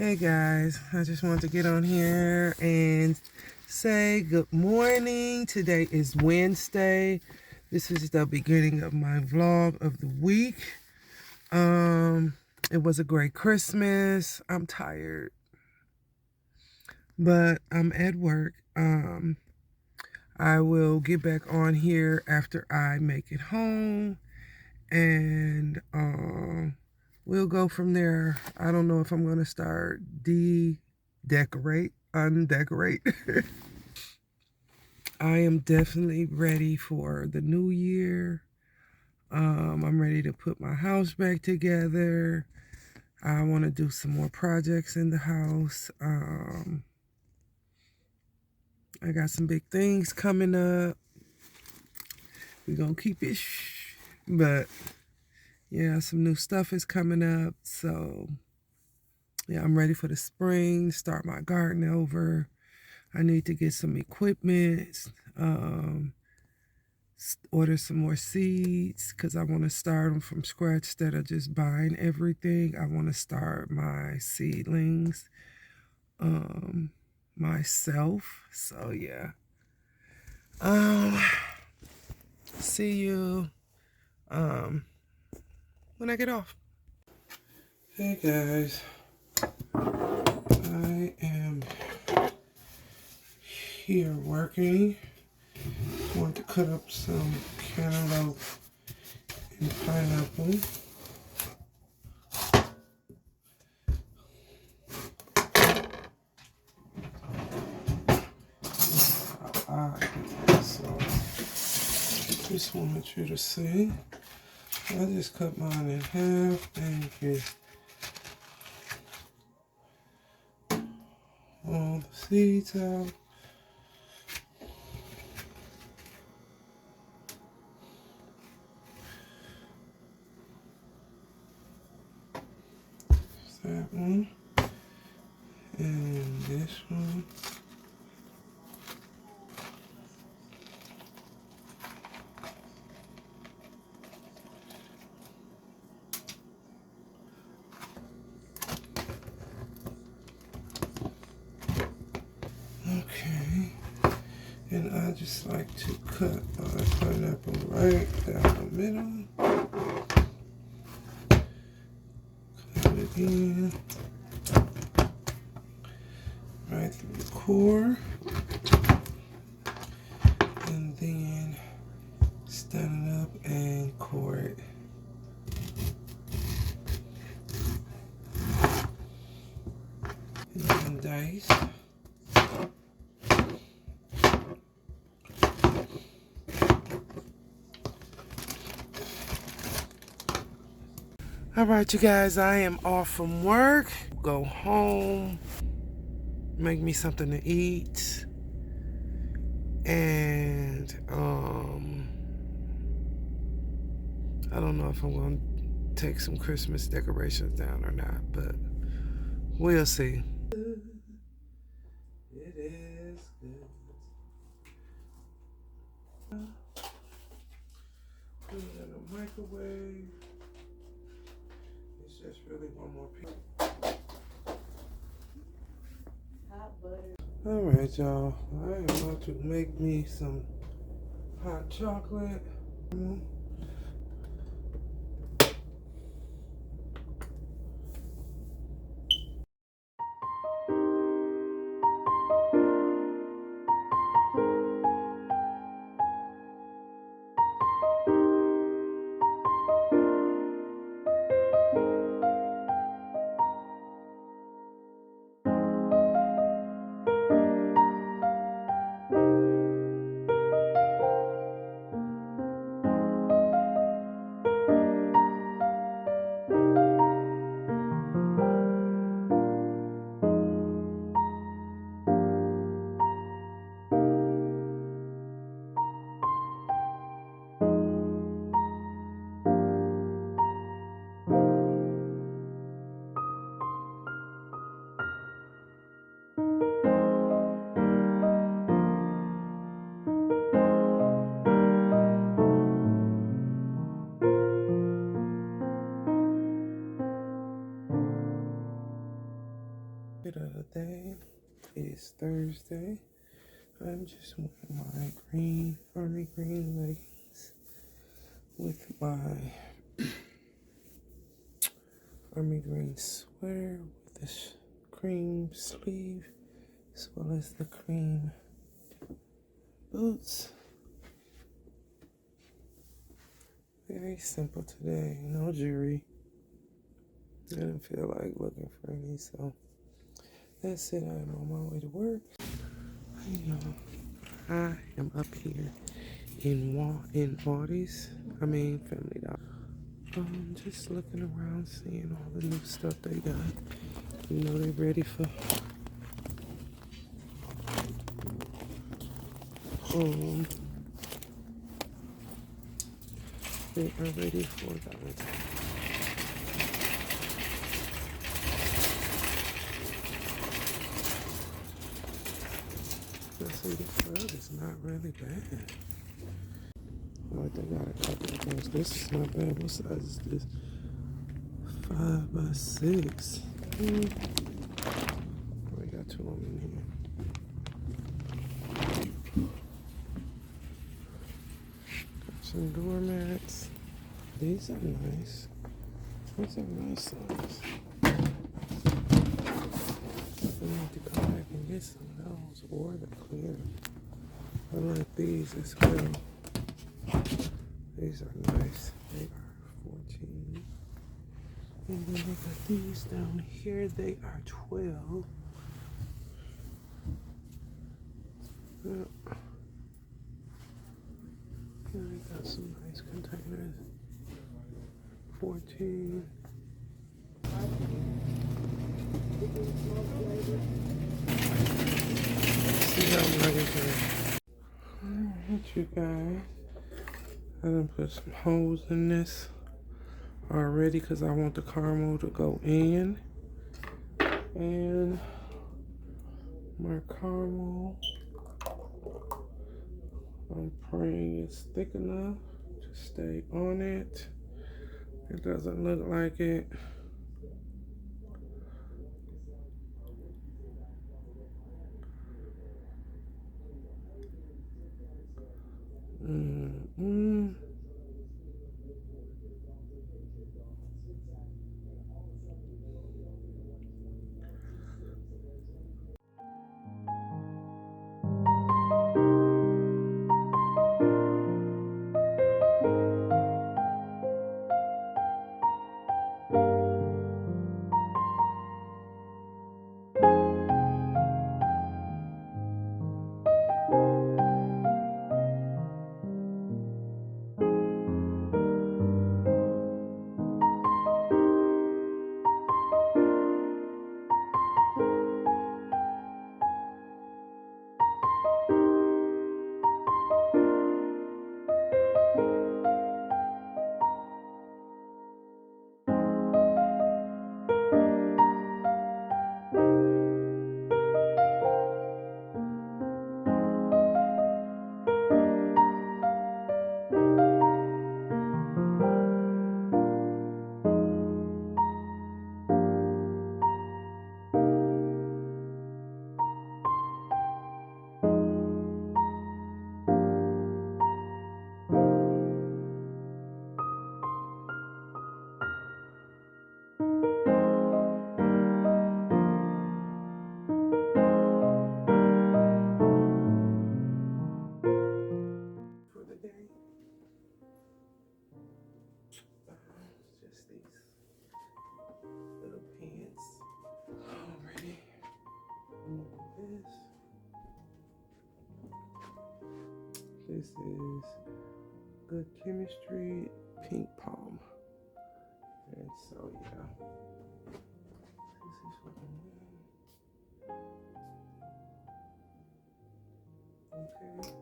Hey guys, I just wanted to get on here and say good morning. Today is Wednesday. This is the beginning of my vlog of the week. It was a great Christmas. I'm tired, but I'm at work. I will get back on here after I make it home, and we'll go from there. I don't know if I'm gonna start undecorate. I am definitely ready for the new year. I'm ready to put my house back together. I want to do some more projects in the house. I got some big things coming up. We're going to keep it but yeah, some new stuff is coming up. So yeah, I'm ready for the spring, start my garden over. I need to get some equipment, order some more seeds because I want to start them from scratch instead of just buying everything. I want to start my seedlings myself. So yeah. See you when I get off. Hey guys, I am here working. Want to cut up some cantaloupe and pineapple. So just wanted you to see. I just cut mine in half and get all the seeds out. That one and this one. Okay, and I just like to cut my pineapple right down the middle. Cut it in right through the core, and then stand it up and core it. And then dice. All right, you guys, I am off from work. Go home, make me something to eat, and I don't know if I'm going to take some Christmas decorations down or not, but we'll see. It is good. Put it in the microwave. It's just really one more piece. All right, y'all. I am about to make me some hot chocolate. is Thursday. I'm just wearing my green, army green leggings with my army green sweater with this cream sleeve, as well as the cream boots. Very simple today, no jewelry. I didn't feel like looking for any, so that's it. I'm on my way to work. I am up here in Audie's, Family Dollar. Just looking around, seeing all the new stuff they got. You know, they're ready for they are ready for Valentine's. I see the club is not really bad. Like, they got a couple of things. This is not bad. What size is this? 5 by 6. We got 2 of them in here. Got some doormats. These are nice. These are nice ones. I need to go back and get some of those, or the clear. I like these as well. These are nice. They are 14. And then they got these down here. They are 12. And they got some nice containers. 14. See how I'm ready for. Alright, you guys. I done put some holes in this already because I want the caramel to go in. And my caramel, I'm praying it's thick enough to stay on it. It doesn't look like it. For the day. Just these little pants. Alrighty. This is Good Chemistry Pink Palm. And so, yeah. This is what I'm wearing. Okay.